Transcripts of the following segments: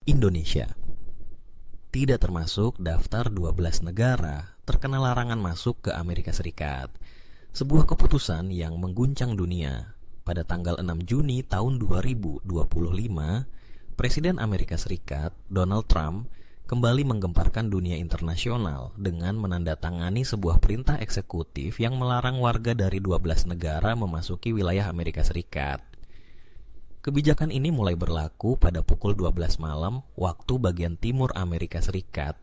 Indonesia tidak termasuk daftar 12 negara terkena larangan masuk ke Amerika Serikat. Sebuah keputusan yang mengguncang dunia. Pada tanggal 6 Juni tahun 2025, Presiden Amerika Serikat, Donald Trump, kembali menggemparkan dunia internasional dengan menandatangani sebuah perintah eksekutif yang melarang warga dari 12 negara memasuki wilayah Amerika Serikat. Kebijakan ini mulai berlaku pada pukul 12 malam waktu bagian timur Amerika Serikat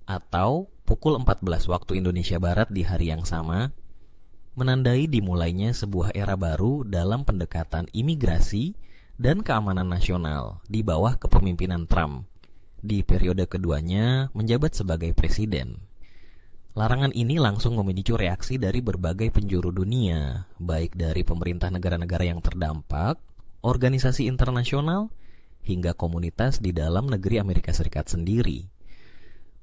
atau pukul 14 waktu Indonesia Barat di hari yang sama, menandai dimulainya sebuah era baru dalam pendekatan imigrasi dan keamanan nasional di bawah kepemimpinan Trump di periode keduanya menjabat sebagai presiden. Larangan ini langsung memicu reaksi dari berbagai penjuru dunia, baik dari pemerintah negara-negara yang terdampak, organisasi internasional, hingga komunitas di dalam negeri Amerika Serikat sendiri.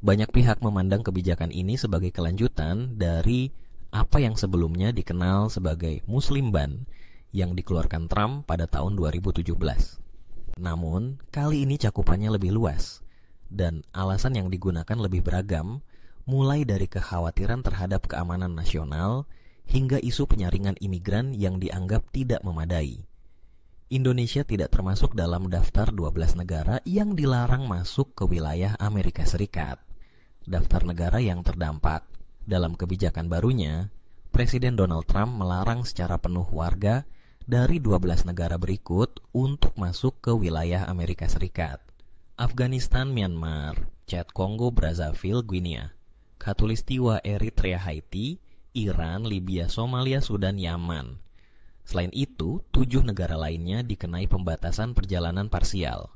Banyak pihak memandang kebijakan ini sebagai kelanjutan dari apa yang sebelumnya dikenal sebagai Muslim Ban yang dikeluarkan Trump pada tahun 2017. Namun, kali ini cakupannya lebih luas, dan alasan yang digunakan lebih beragam, mulai dari kekhawatiran terhadap keamanan nasional hingga isu penyaringan imigran yang dianggap tidak memadai. Indonesia tidak termasuk dalam daftar 12 negara yang dilarang masuk ke wilayah Amerika Serikat. Daftar negara yang terdampak. Dalam kebijakan barunya, Presiden Donald Trump melarang secara penuh warga dari 12 negara berikut untuk masuk ke wilayah Amerika Serikat. Afghanistan, Myanmar, Chad Kongo, Brazzaville, Guinea, Khatulistiwa, Eritrea, Haiti, Iran, Libya, Somalia, Sudan, Yaman. Selain itu, 7 negara lainnya dikenai pembatasan perjalanan parsial,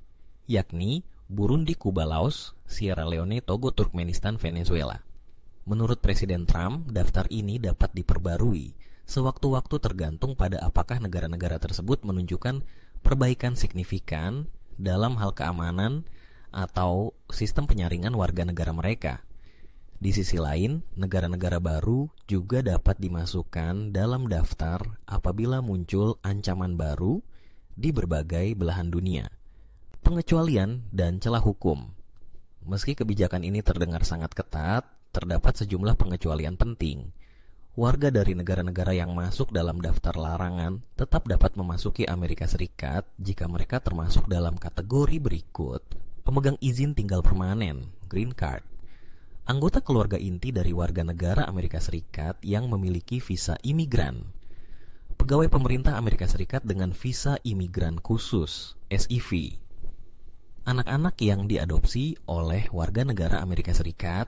yakni Burundi, Kuba, Laos, Sierra Leone, Togo, Turkmenistan, Venezuela. Menurut Presiden Trump, daftar ini dapat diperbarui sewaktu-waktu tergantung pada apakah negara-negara tersebut menunjukkan perbaikan signifikan dalam hal keamanan atau sistem penyaringan warga negara mereka. Di sisi lain, negara-negara baru juga dapat dimasukkan dalam daftar apabila muncul ancaman baru di berbagai belahan dunia. Pengecualian dan celah hukum. Meski kebijakan ini terdengar sangat ketat, terdapat sejumlah pengecualian penting. Warga dari negara-negara yang masuk dalam daftar larangan tetap dapat memasuki Amerika Serikat jika mereka termasuk dalam kategori berikut: pemegang izin tinggal permanen, green card, anggota keluarga inti dari warga negara Amerika Serikat yang memiliki visa imigran, pegawai pemerintah Amerika Serikat dengan visa imigran khusus, SIV, anak-anak yang diadopsi oleh warga negara Amerika Serikat,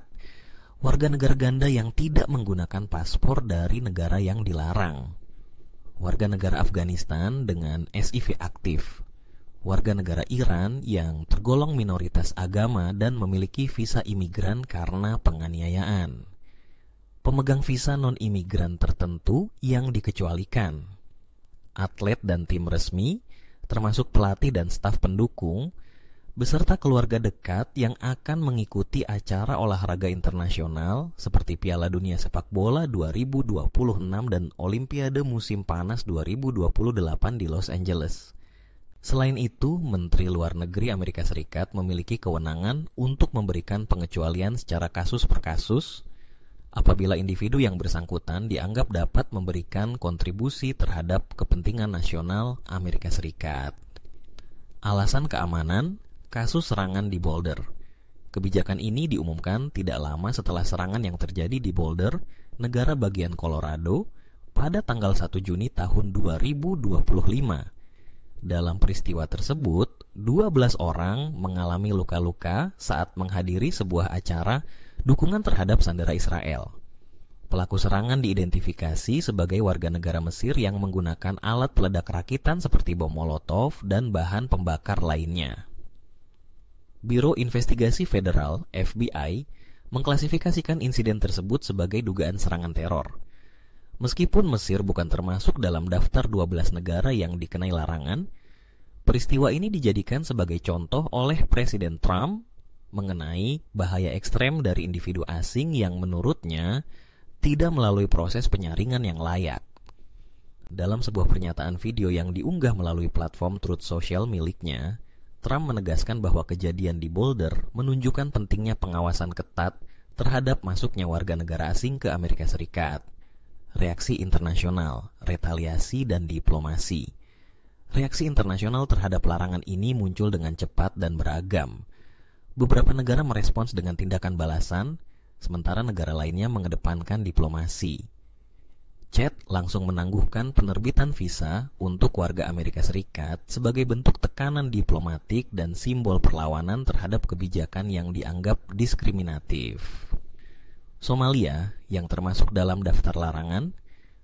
warga negara ganda yang tidak menggunakan paspor dari negara yang dilarang, warga negara Afghanistan dengan SIV aktif, warga negara Iran yang tergolong minoritas agama dan memiliki visa imigran karena penganiayaan, pemegang visa non-imigran tertentu yang dikecualikan, atlet dan tim resmi, termasuk pelatih dan staf pendukung, beserta keluarga dekat yang akan mengikuti acara olahraga internasional seperti Piala Dunia Sepak Bola 2026 dan Olimpiade Musim Panas 2028 di Los Angeles. Selain itu, Menteri Luar Negeri Amerika Serikat memiliki kewenangan untuk memberikan pengecualian secara kasus per kasus apabila individu yang bersangkutan dianggap dapat memberikan kontribusi terhadap kepentingan nasional Amerika Serikat. Alasan keamanan, kasus serangan di Boulder. Kebijakan ini diumumkan tidak lama setelah serangan yang terjadi di Boulder, negara bagian Colorado, pada tanggal 1 Juni tahun 2025. Dalam peristiwa tersebut, 12 orang mengalami luka-luka saat menghadiri sebuah acara dukungan terhadap sandera Israel. Pelaku serangan diidentifikasi sebagai warga negara Mesir yang menggunakan alat peledak rakitan seperti bom Molotov dan bahan pembakar lainnya. Biro Investigasi Federal (FBI) mengklasifikasikan insiden tersebut sebagai dugaan serangan teror. Meskipun Mesir bukan termasuk dalam daftar 12 negara yang dikenai larangan, peristiwa ini dijadikan sebagai contoh oleh Presiden Trump mengenai bahaya ekstrem dari individu asing yang menurutnya tidak melalui proses penyaringan yang layak. Dalam sebuah pernyataan video yang diunggah melalui platform Truth Social miliknya, Trump menegaskan bahwa kejadian di Boulder menunjukkan pentingnya pengawasan ketat terhadap masuknya warga negara asing ke Amerika Serikat. Reaksi internasional, retaliasi, dan diplomasi. Reaksi internasional terhadap larangan ini muncul dengan cepat dan beragam. Beberapa negara merespons dengan tindakan balasan, sementara negara lainnya mengedepankan diplomasi. Chad langsung menangguhkan penerbitan visa untuk warga Amerika Serikat sebagai bentuk tekanan diplomatik dan simbol perlawanan terhadap kebijakan yang dianggap diskriminatif. Somalia, yang termasuk dalam daftar larangan,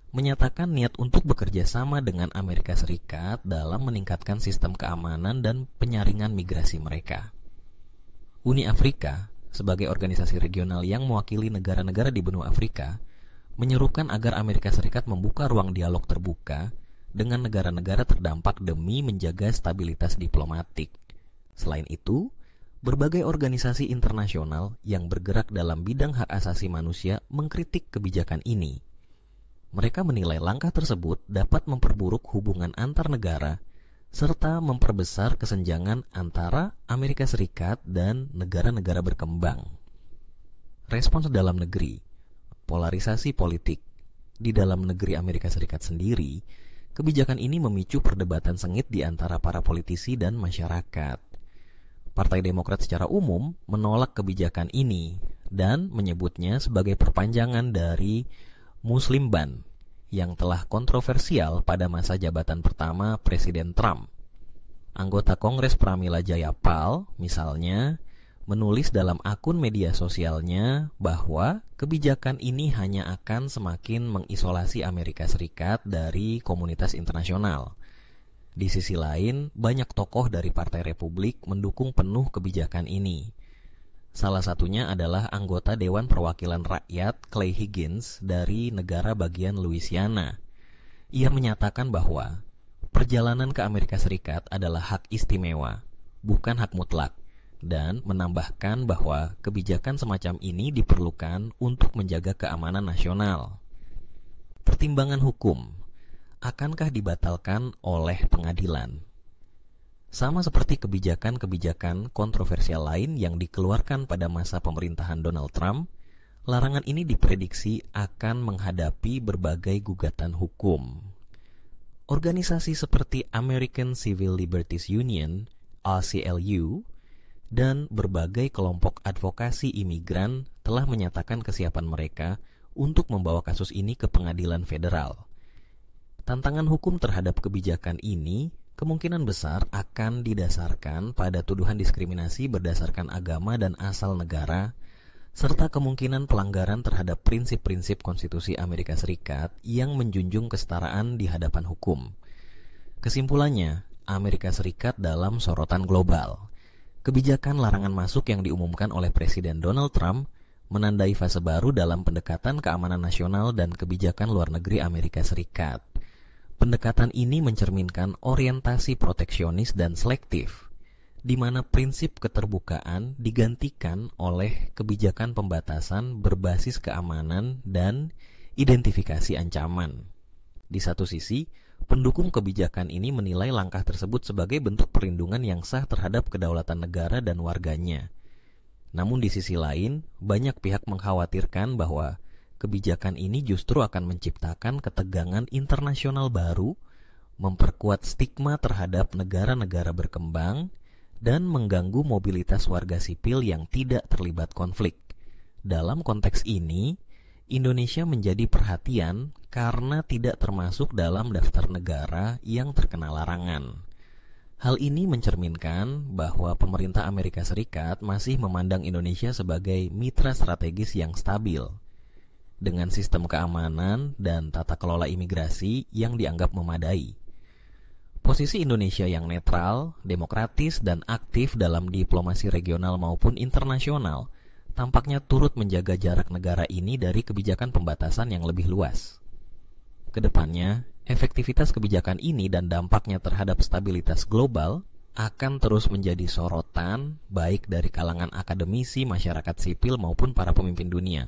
menyatakan niat untuk bekerja sama dengan Amerika Serikat dalam meningkatkan sistem keamanan dan penyaringan migrasi mereka. Uni Afrika, sebagai organisasi regional yang mewakili negara-negara di benua Afrika, menyerukan agar Amerika Serikat membuka ruang dialog terbuka dengan negara-negara terdampak demi menjaga stabilitas diplomatik. Selain itu, berbagai organisasi internasional yang bergerak dalam bidang hak asasi manusia mengkritik kebijakan ini. Mereka menilai langkah tersebut dapat memperburuk hubungan antar negara serta memperbesar kesenjangan antara Amerika Serikat dan negara-negara berkembang. Respons dalam negeri. Polarisasi politik. Di dalam negeri Amerika Serikat sendiri, kebijakan ini memicu perdebatan sengit di antara para politisi dan masyarakat. Partai Demokrat secara umum menolak kebijakan ini dan menyebutnya sebagai perpanjangan dari Muslim Ban yang telah kontroversial pada masa jabatan pertama Presiden Trump. Anggota Kongres Pramila Jayapal, misalnya, menulis dalam akun media sosialnya bahwa kebijakan ini hanya akan semakin mengisolasi Amerika Serikat dari komunitas internasional. Di sisi lain, banyak tokoh dari Partai Republik mendukung penuh kebijakan ini. Salah satunya adalah anggota Dewan Perwakilan Rakyat Clay Higgins dari negara bagian Louisiana. Ia menyatakan bahwa perjalanan ke Amerika Serikat adalah hak istimewa, bukan hak mutlak, dan menambahkan bahwa kebijakan semacam ini diperlukan untuk menjaga keamanan nasional. Pertimbangan hukum, akankah dibatalkan oleh pengadilan? Sama seperti kebijakan-kebijakan kontroversial lain yang dikeluarkan pada masa pemerintahan Donald Trump, larangan ini diprediksi akan menghadapi berbagai gugatan hukum. Organisasi seperti American Civil Liberties Union, ACLU, dan berbagai kelompok advokasi imigran telah menyatakan kesiapan mereka untuk membawa kasus ini ke pengadilan federal. Tantangan hukum terhadap kebijakan ini kemungkinan besar akan didasarkan pada tuduhan diskriminasi berdasarkan agama dan asal negara, serta kemungkinan pelanggaran terhadap prinsip-prinsip konstitusi Amerika Serikat yang menjunjung kesetaraan di hadapan hukum. Kesimpulannya, Amerika Serikat dalam sorotan global. Kebijakan larangan masuk yang diumumkan oleh Presiden Donald Trump menandai fase baru dalam pendekatan keamanan nasional dan kebijakan luar negeri Amerika Serikat. Pendekatan ini mencerminkan orientasi proteksionis dan selektif, di mana prinsip keterbukaan digantikan oleh kebijakan pembatasan berbasis keamanan dan identifikasi ancaman. Di satu sisi, pendukung kebijakan ini menilai langkah tersebut sebagai bentuk perlindungan yang sah terhadap kedaulatan negara dan warganya. Namun di sisi lain, banyak pihak mengkhawatirkan bahwa kebijakan ini justru akan menciptakan ketegangan internasional baru, memperkuat stigma terhadap negara-negara berkembang, dan mengganggu mobilitas warga sipil yang tidak terlibat konflik. Dalam konteks ini, Indonesia menjadi perhatian karena tidak termasuk dalam daftar negara yang terkena larangan. Hal ini mencerminkan bahwa pemerintah Amerika Serikat masih memandang Indonesia sebagai mitra strategis yang stabil, dengan sistem keamanan dan tata kelola imigrasi yang dianggap memadai. Posisi Indonesia yang netral, demokratis, dan aktif dalam diplomasi regional maupun internasional tampaknya turut menjaga jarak negara ini dari kebijakan pembatasan yang lebih luas. Kedepannya, efektivitas kebijakan ini dan dampaknya terhadap stabilitas global akan terus menjadi sorotan baik dari kalangan akademisi, masyarakat sipil maupun para pemimpin dunia.